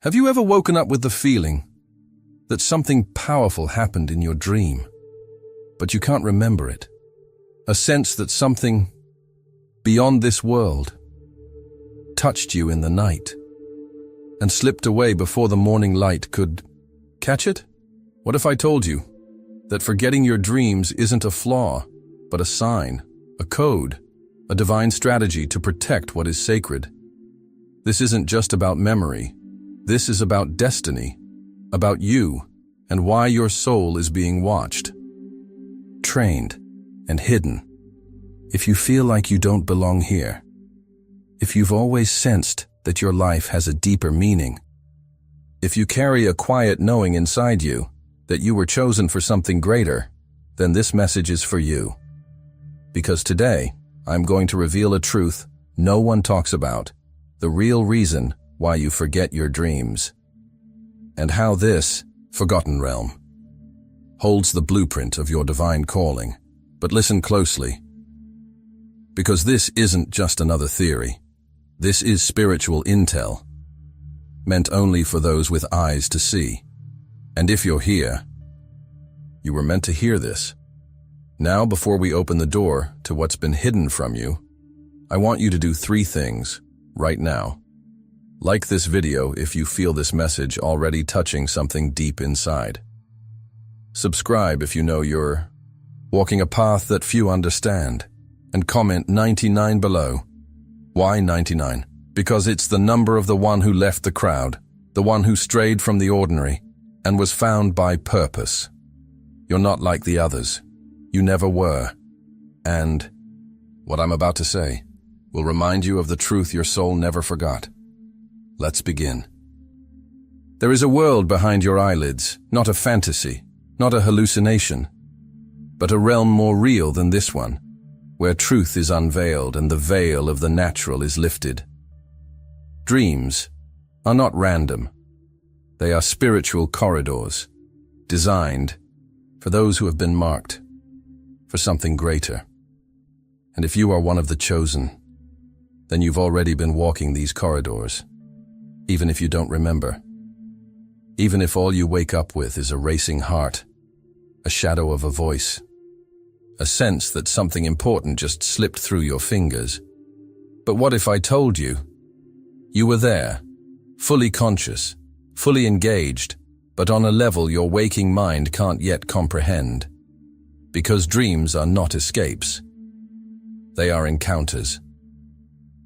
Have you ever woken up with the feeling that something powerful happened in your dream, but you can't remember it? A sense that something beyond this world touched you in the night and slipped away before the morning light could catch it? What if I told you that forgetting your dreams isn't a flaw, but a sign, a code, a divine strategy to protect what is sacred? This isn't just about memory. This is about destiny, about you, and why your soul is being watched, trained, and hidden. If you feel like you don't belong here, if you've always sensed that your life has a deeper meaning, if you carry a quiet knowing inside you that you were chosen for something greater, then this message is for you. Because today, I'm going to reveal a truth no one talks about, the real reason why you forget your dreams, and how this forgotten realm holds the blueprint of your divine calling. But listen closely, because this isn't just another theory. This is spiritual intel, meant only for those with eyes to see. And if you're here, you were meant to hear this. Now, before we open the door to what's been hidden from you, I want you to do 3 things right now. Like this video if you feel this message already touching something deep inside. Subscribe if you know you're walking a path that few understand. And comment 99 below. Why 99? Because it's the number of the one who left the crowd, the one who strayed from the ordinary, and was found by purpose. You're not like the others. You never were. And what I'm about to say will remind you of the truth your soul never forgot. Let's begin. There is a world behind your eyelids, not a fantasy, not a hallucination, but a realm more real than this one, where truth is unveiled and the veil of the natural is lifted. Dreams are not random. They are spiritual corridors, designed for those who have been marked for something greater. And if you are one of the chosen, then you've already been walking these corridors. Even if you don't remember. Even if all you wake up with is a racing heart, a shadow of a voice, a sense that something important just slipped through your fingers. But what if I told you? You were there, fully conscious, fully engaged, but on a level your waking mind can't yet comprehend. Because dreams are not escapes. They are encounters.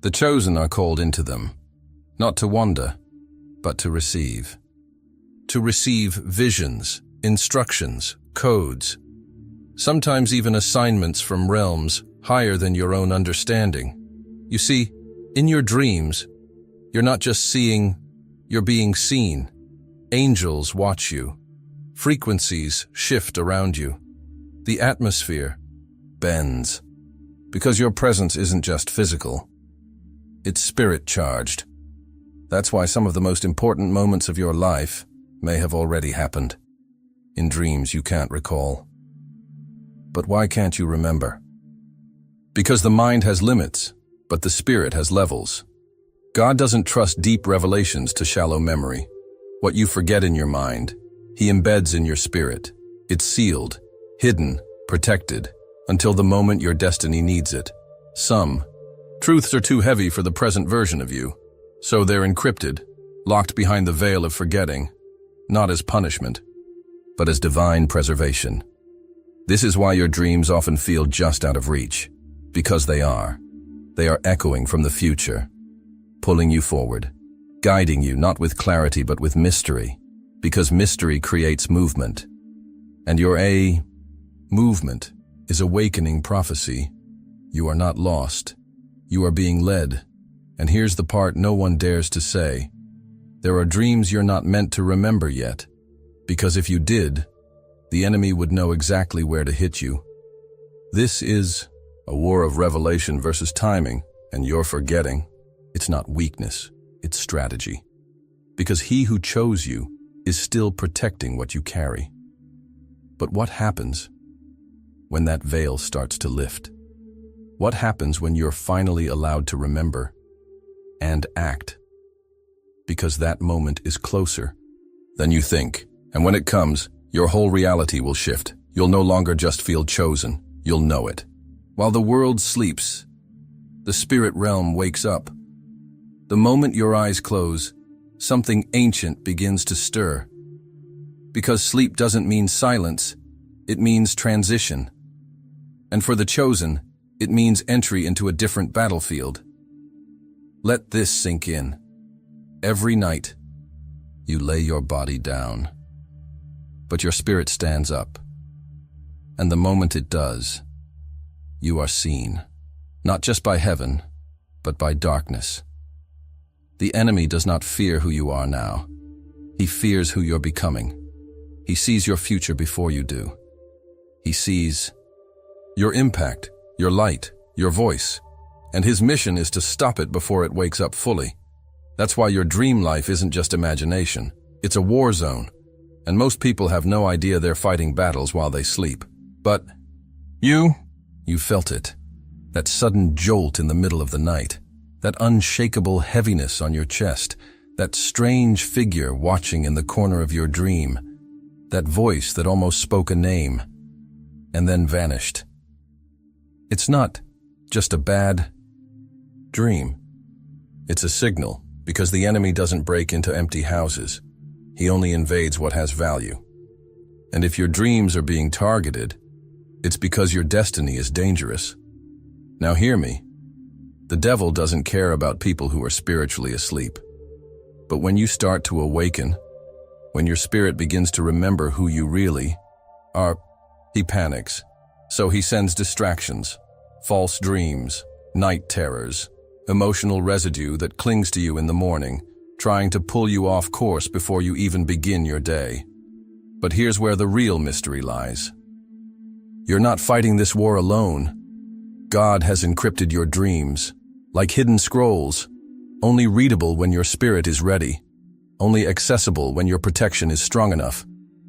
The chosen are called into them. Not to wander, but to receive. To receive visions, instructions, codes, sometimes even assignments from realms higher than your own understanding. You see, in your dreams, you're not just seeing, you're being seen. Angels watch you. Frequencies shift around you. The atmosphere bends. Because your presence isn't just physical, it's spirit-charged. That's why some of the most important moments of your life may have already happened, in dreams you can't recall. But why can't you remember? Because the mind has limits, but the spirit has levels. God doesn't trust deep revelations to shallow memory. What you forget in your mind, He embeds in your spirit. It's sealed, hidden, protected, until the moment your destiny needs it. Some truths are too heavy for the present version of you. So they're encrypted, locked behind the veil of forgetting, not as punishment, but as divine preservation. This is why your dreams often feel just out of reach, because they are. They are echoing from the future, pulling you forward, guiding you not with clarity but with mystery, because mystery creates movement. And your movement is awakening prophecy. You are not lost. You are being led. And here's the part no one dares to say. There are dreams you're not meant to remember yet, because if you did, the enemy would know exactly where to hit you. This is a war of revelation versus timing, and you're forgetting. It's not weakness, it's strategy. Because He who chose you is still protecting what you carry. But what happens when that veil starts to lift? What happens when you're finally allowed to remember and act? because that moment is closer than you think. And when it comes, your whole reality will shift. You'll no longer just feel chosen, you'll know it. While the world sleeps, the spirit realm wakes up. The moment your eyes close, something ancient begins to stir. Because sleep doesn't mean silence, it means transition. And for the chosen, it means entry into a different battlefield. Let this sink in. Every night, you lay your body down, but your spirit stands up. And the moment it does, you are seen, not just by heaven, but by darkness. The enemy does not fear who you are now. He fears who you're becoming. He sees your future before you do. He sees your impact, your light, your voice, and his mission is to stop it before it wakes up fully. That's why your dream life isn't just imagination. It's a war zone, and most people have no idea they're fighting battles while they sleep. But you felt it. That sudden jolt in the middle of the night. That unshakable heaviness on your chest. That strange figure watching in the corner of your dream. That voice that almost spoke a name and then vanished. It's not just a bad dream. It's a signal, because the enemy doesn't break into empty houses. He only invades what has value. And if your dreams are being targeted, it's because your destiny is dangerous. Now hear me. The devil doesn't care about people who are spiritually asleep. But when you start to awaken, when your spirit begins to remember who you really are, he panics. So he sends distractions, false dreams, night terrors, emotional residue that clings to you in the morning, trying to pull you off course before you even begin your day. But here's where the real mystery lies. You're not fighting this war alone. God has encrypted your dreams, like hidden scrolls, only readable when your spirit is ready, only accessible when your protection is strong enough,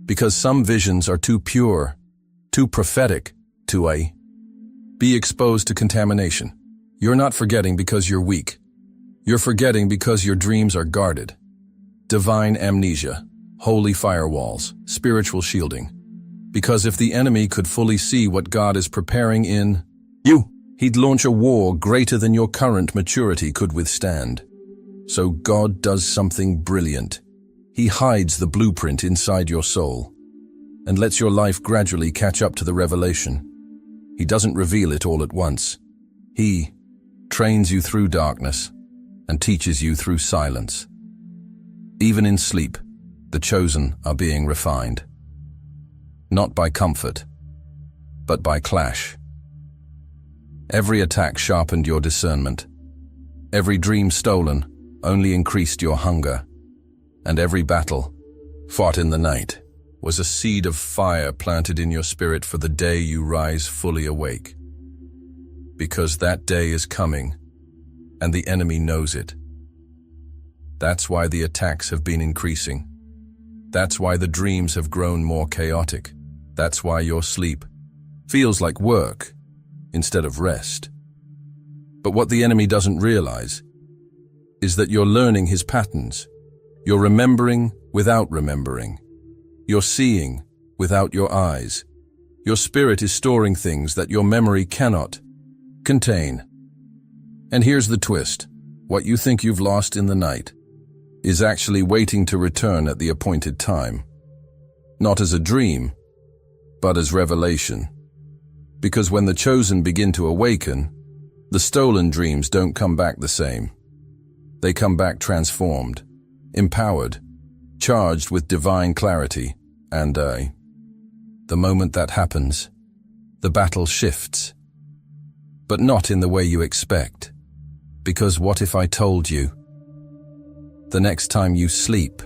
because some visions are too pure, too prophetic, to be exposed to contamination. You're not forgetting because you're weak. You're forgetting because your dreams are guarded. Divine amnesia, holy firewalls, spiritual shielding. Because if the enemy could fully see what God is preparing in you, he'd launch a war greater than your current maturity could withstand. So God does something brilliant. He hides the blueprint inside your soul and lets your life gradually catch up to the revelation. He doesn't reveal it all at once. He trains you through darkness and teaches you through silence. Even in sleep, the chosen are being refined. Not by comfort, but by clash. Every attack sharpened your discernment. Every dream stolen only increased your hunger. And every battle, fought in the night, was a seed of fire planted in your spirit for the day you rise fully awake. Because that day is coming, and the enemy knows it. That's why the attacks have been increasing. That's why the dreams have grown more chaotic. That's why your sleep feels like work instead of rest. But what the enemy doesn't realize is that you're learning his patterns. You're remembering without remembering. You're seeing without your eyes. Your spirit is storing things that your memory cannot contain. And here's the twist. What you think you've lost in the night is actually waiting to return at the appointed time. Not as a dream, but as revelation. Because when the chosen begin to awaken, the stolen dreams don't come back the same. They come back transformed, empowered, charged with divine clarity, and the moment that happens, the battle shifts. But not in the way you expect. Because what if I told you? The next time you sleep,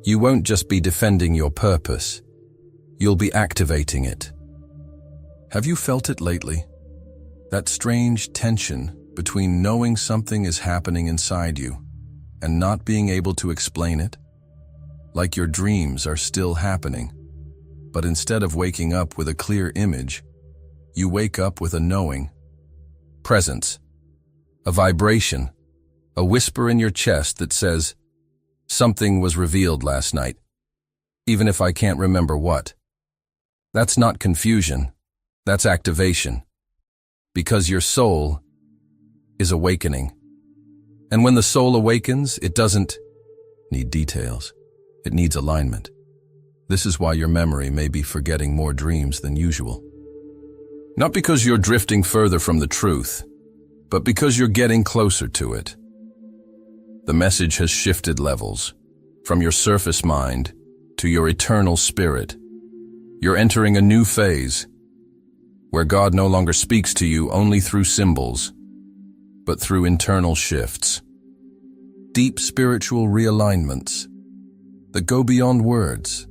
you won't just be defending your purpose, you'll be activating it. Have you felt it lately? That strange tension between knowing something is happening inside you and not being able to explain it? Like your dreams are still happening, but instead of waking up with a clear image, you wake up with a knowing, presence, a vibration, A whisper in your chest that says, something was revealed last night, even if I can't remember what. That's not confusion, that's activation. Because your soul is awakening. And when the soul awakens, it doesn't need details. It needs alignment. This is why your memory may be forgetting more dreams than usual. Not because you're drifting further from the truth, but because you're getting closer to it. The message has shifted levels, from your surface mind to your eternal spirit. You're entering a new phase, where God no longer speaks to you only through symbols, but through internal shifts. Deep spiritual realignments that go beyond words.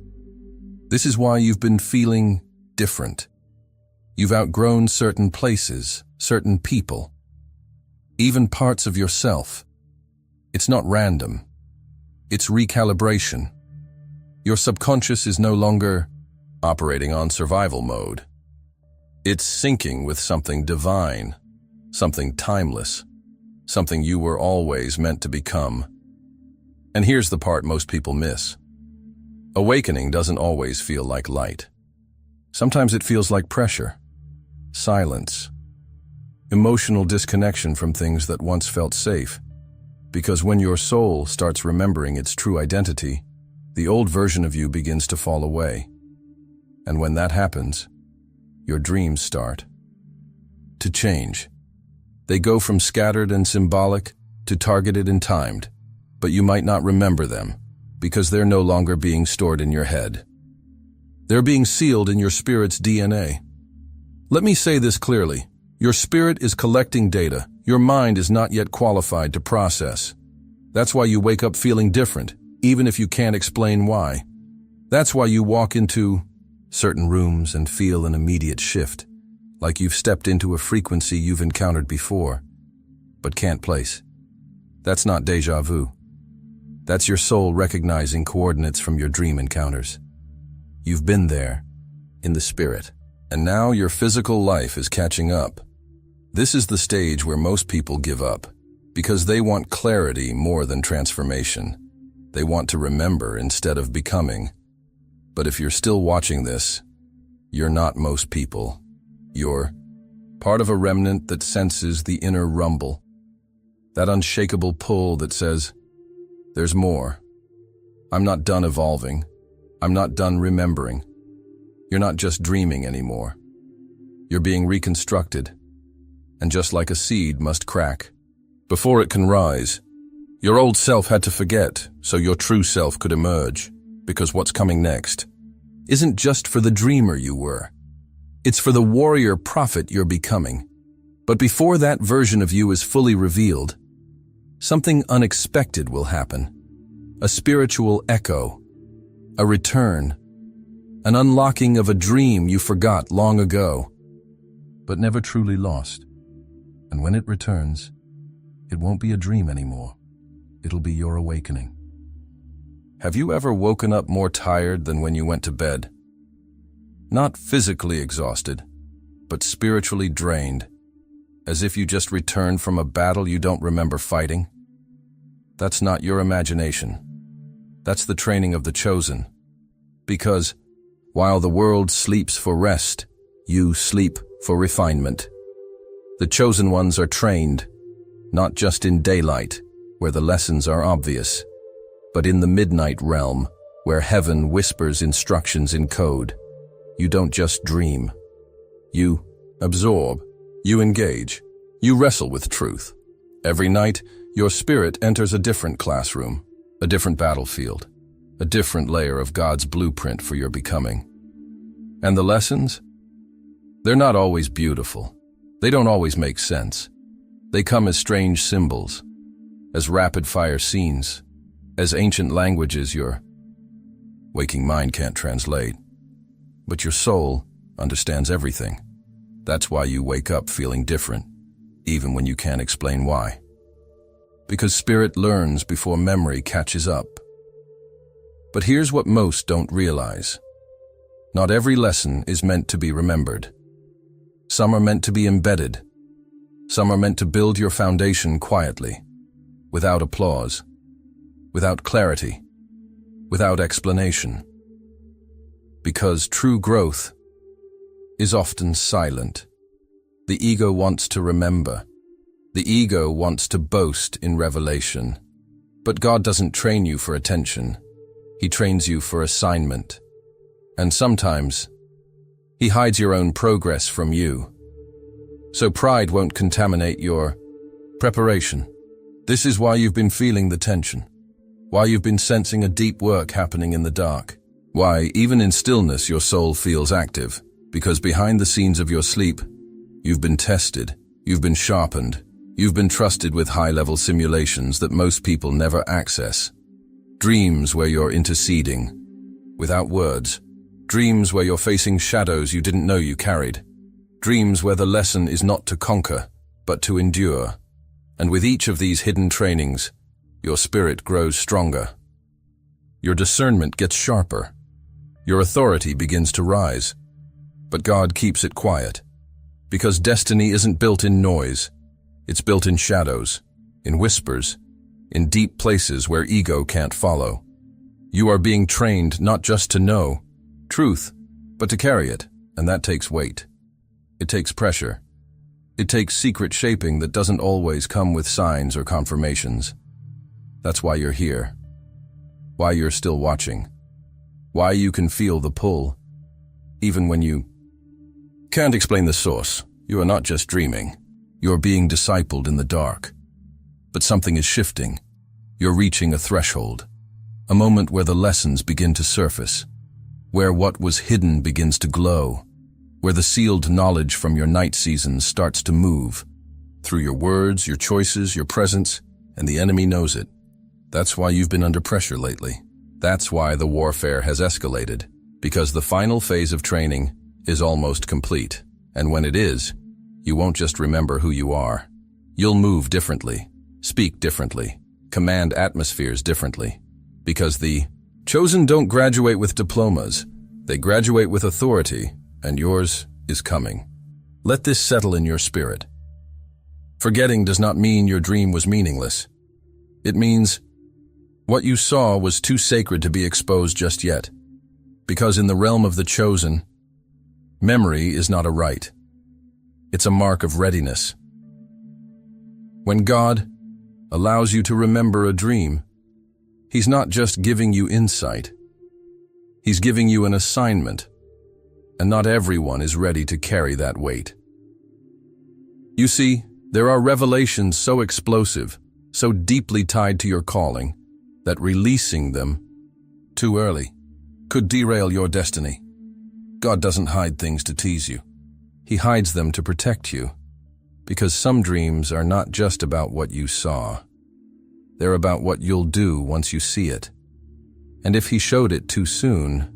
This is why you've been feeling different. You've outgrown certain places, certain people, even parts of yourself. It's not random. It's recalibration. Your subconscious is no longer operating on survival mode. It's syncing with something divine, something timeless, something you were always meant to become. And here's the part most people miss. Awakening doesn't always feel like light. Sometimes it feels like pressure, silence, emotional disconnection from things that once felt safe. Because when your soul starts remembering its true identity, the old version of you begins to fall away. And when that happens, your dreams start to change. They go from scattered and symbolic to targeted and timed, but you might not remember them because they're no longer being stored in your head. They're being sealed in your spirit's DNA. Let me say this clearly. Your spirit is collecting data. Your mind is not yet qualified to process. That's why you wake up feeling different, even if you can't explain why. That's why you walk into certain rooms and feel an immediate shift, like you've stepped into a frequency you've encountered before, but can't place. That's not déjà vu. That's your soul recognizing coordinates from your dream encounters. You've been there, in the spirit, and now your physical life is catching up. This is the stage where most people give up, because they want clarity more than transformation. They want to remember instead of becoming. But if you're still watching this, you're not most people. You're part of a remnant that senses the inner rumble, that unshakable pull that says, there's more. I'm not done evolving. I'm not done remembering. You're not just dreaming anymore. You're being reconstructed. And just like a seed must crack before it can rise, your old self had to forget so your true self could emerge, because what's coming next isn't just for the dreamer you were. It's for the warrior prophet you're becoming. But before that version of you is fully revealed, something unexpected will happen. A spiritual echo, a return, an unlocking of a dream you forgot long ago, but never truly lost. And when it returns, it won't be a dream anymore. It'll be your awakening. Have you ever woken up more tired than when you went to bed? Not physically exhausted, but spiritually drained, as if you just returned from a battle you don't remember fighting? That's not your imagination. That's the training of the chosen. Because while the world sleeps for rest, you sleep for refinement. The chosen ones are trained, not just in daylight, where the lessons are obvious, but in the midnight realm, where heaven whispers instructions in code. You don't just dream. You absorb. You engage. You wrestle with truth. Every night, your spirit enters a different classroom, a different battlefield, a different layer of God's blueprint for your becoming. And the lessons? They're not always beautiful. They don't always make sense. They come as strange symbols, as rapid-fire scenes, as ancient languages your waking mind can't translate. But your soul understands everything. That's why you wake up feeling different, even when you can't explain why. Because spirit learns before memory catches up. But here's what most don't realize. Not every lesson is meant to be remembered. Some are meant to be embedded. Some are meant to build your foundation quietly, without applause, without clarity, without explanation. Because true growth is often silent. The ego wants to remember. The ego wants to boast in revelation. But God doesn't train you for attention. He trains you for assignment. And sometimes, He hides your own progress from you. So pride won't contaminate your preparation. This is why you've been feeling the tension. Why you've been sensing a deep work happening in the dark. Why, even in stillness, your soul feels active. Because behind the scenes of your sleep, you've been tested, you've been sharpened, you've been trusted with high-level simulations that most people never access. Dreams where you're interceding, without words. Dreams where you're facing shadows you didn't know you carried. Dreams where the lesson is not to conquer, but to endure. And with each of these hidden trainings, your spirit grows stronger. Your discernment gets sharper. Your authority begins to rise. But God keeps it quiet. Because destiny isn't built in noise. It's built in shadows, in whispers, in deep places where ego can't follow. You are being trained not just to know truth, but to carry it, and that takes weight. It takes pressure. It takes secret shaping that doesn't always come with signs or confirmations. That's why you're here. Why you're still watching. Why you can feel the pull, even when you can't explain the source. You are not just dreaming. You're being discipled in the dark. But something is shifting. You're reaching a threshold. A moment where the lessons begin to surface. Where what was hidden begins to glow. Where the sealed knowledge from your night seasons starts to move. Through your words, your choices, your presence, and the enemy knows it. That's why you've been under pressure lately. That's why the warfare has escalated. Because the final phase of training is almost complete. And when it is, you won't just remember who you are. You'll move differently, speak differently, command atmospheres differently. Because the chosen don't graduate with diplomas. They graduate with authority, and yours is coming. Let this settle in your spirit. Forgetting does not mean your dream was meaningless. It means what you saw was too sacred to be exposed just yet. Because in the realm of the chosen, memory is not a right. It's a mark of readiness. When God allows you to remember a dream, He's not just giving you insight. He's giving you an assignment, and not everyone is ready to carry that weight. You see, there are revelations so explosive, so deeply tied to your calling, that releasing them too early could derail your destiny. God doesn't hide things to tease you. He hides them to protect you, because some dreams are not just about what you saw. They're about what you'll do once you see it. And if He showed it too soon,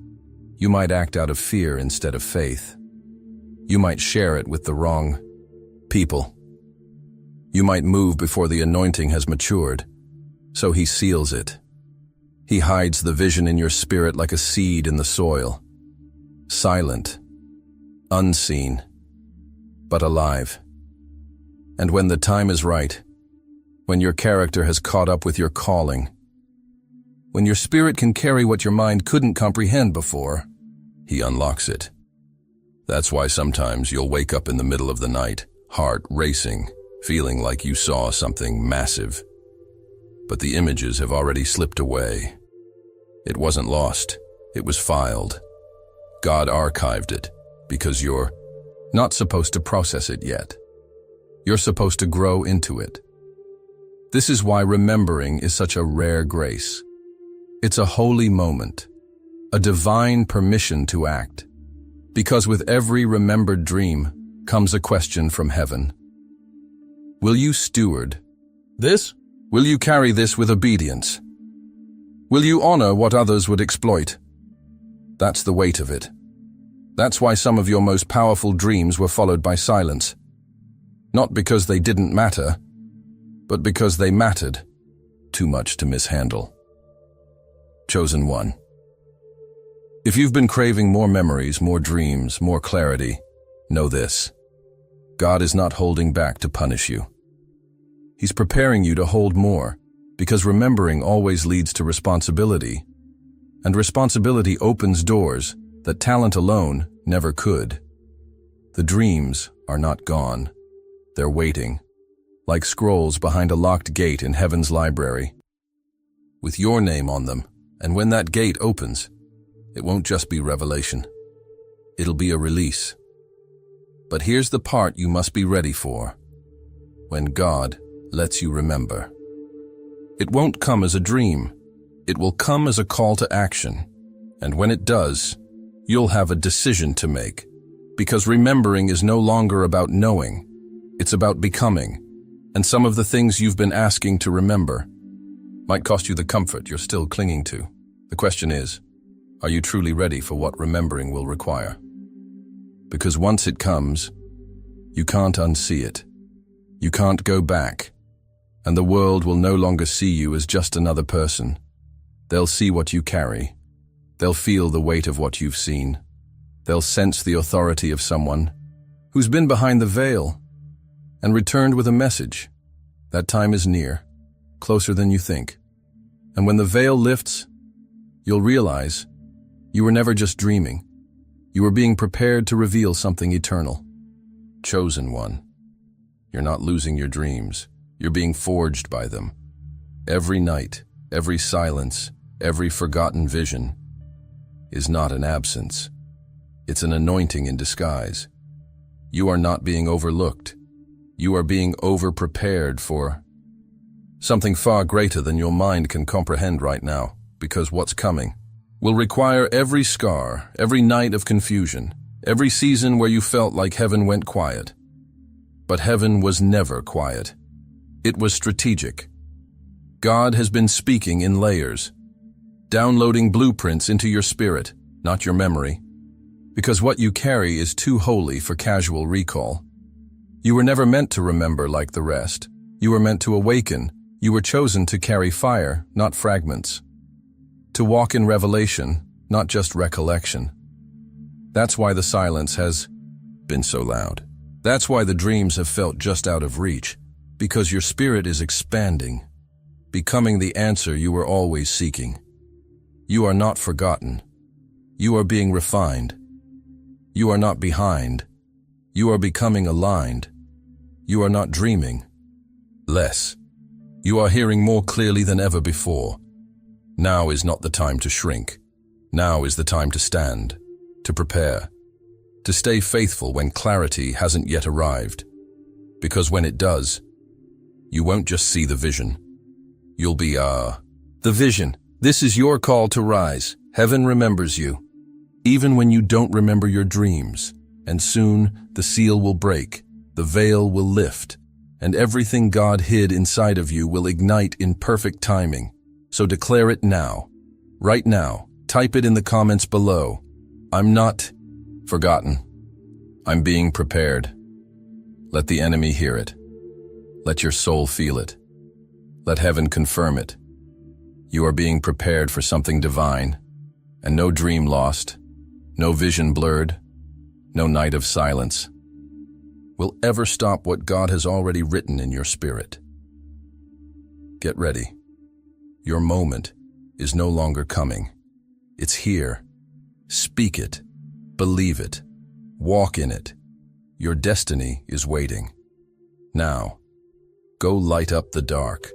you might act out of fear instead of faith. You might share it with the wrong people. You might move before the anointing has matured, so He seals it. He hides the vision in your spirit like a seed in the soil, silent, unseen, but alive. And when the time is right, when your character has caught up with your calling, when your spirit can carry what your mind couldn't comprehend before, He unlocks it. That's why sometimes you'll wake up in the middle of the night, heart racing, feeling like you saw something massive. But the images have already slipped away. It wasn't lost, it was filed. God archived it, because you're not supposed to process it yet. You're supposed to grow into it. This is why remembering is such a rare grace. It's a holy moment, a divine permission to act. Because with every remembered dream comes a question from heaven. Will you steward this? Will you carry this with obedience? Will you honor what others would exploit? That's the weight of it. That's why some of your most powerful dreams were followed by silence. Not because they didn't matter, but because they mattered too much to mishandle. Chosen one. If you've been craving more memories, more dreams, more clarity, know this. God is not holding back to punish you. He's preparing you to hold more, Because remembering always leads to responsibility, and responsibility opens doors that talent alone never could. The dreams are not gone. They're waiting, like scrolls behind a locked gate in heaven's library, with your name on them. And when that gate opens, it won't just be revelation. It'll be a release. But here's the part you must be ready for. When God lets you remember. It won't come as a dream. It will come as a call to action. And when it does, you'll have a decision to make. Because remembering is no longer about knowing. It's about becoming. And some of the things you've been asking to remember might cost you the comfort you're still clinging to. The question is, are you truly ready for what remembering will require? Because once it comes, you can't unsee it. You can't go back. And the world will no longer see you as just another person. They'll see what you carry. They'll feel the weight of what you've seen. They'll sense the authority of someone who's been behind the veil and returned with a message. That time is near, closer than you think. And when the veil lifts, you'll realize you were never just dreaming. You were being prepared to reveal something eternal. Chosen one. You're not losing your dreams. You're being forged by them. Every night, every silence, every forgotten vision is not an absence. It's an anointing in disguise. You are not being overlooked. You are being over-prepared for something far greater than your mind can comprehend right now, because what's coming will require every scar, every night of confusion, every season where you felt like heaven went quiet. But heaven was never quiet. It was strategic. God has been speaking in layers, downloading blueprints into your spirit, not your memory, because what you carry is too holy for casual recall. You were never meant to remember like the rest. You were meant to awaken. You were chosen to carry fire, not fragments. To walk in revelation, not just recollection. That's why the silence has been so loud. That's why the dreams have felt just out of reach, because your spirit is expanding, becoming the answer you were always seeking. You are not forgotten. You are being refined. You are not behind. You are becoming aligned. You are not dreaming less. You are hearing more clearly than ever before. Now is not the time to shrink. Now is the time to stand, to prepare, to stay faithful when clarity hasn't yet arrived. Because when it does, you won't just see the vision. You'll be, the vision. This is your call to rise. Heaven remembers you, even when you don't remember your dreams. And soon the seal will break, the veil will lift, and everything God hid inside of you will ignite in perfect timing. So declare it now, right now. Type it in the comments below. I'm not forgotten. I'm being prepared. Let the enemy hear it. Let your soul feel it. Let heaven confirm it. You are being prepared for something divine, and no dream lost, no vision blurred, no night of silence will ever stop what God has already written in your spirit. Get ready. Your moment is no longer coming. It's here. Speak it. Believe it. Walk in it. Your destiny is waiting. Now, go light up the dark.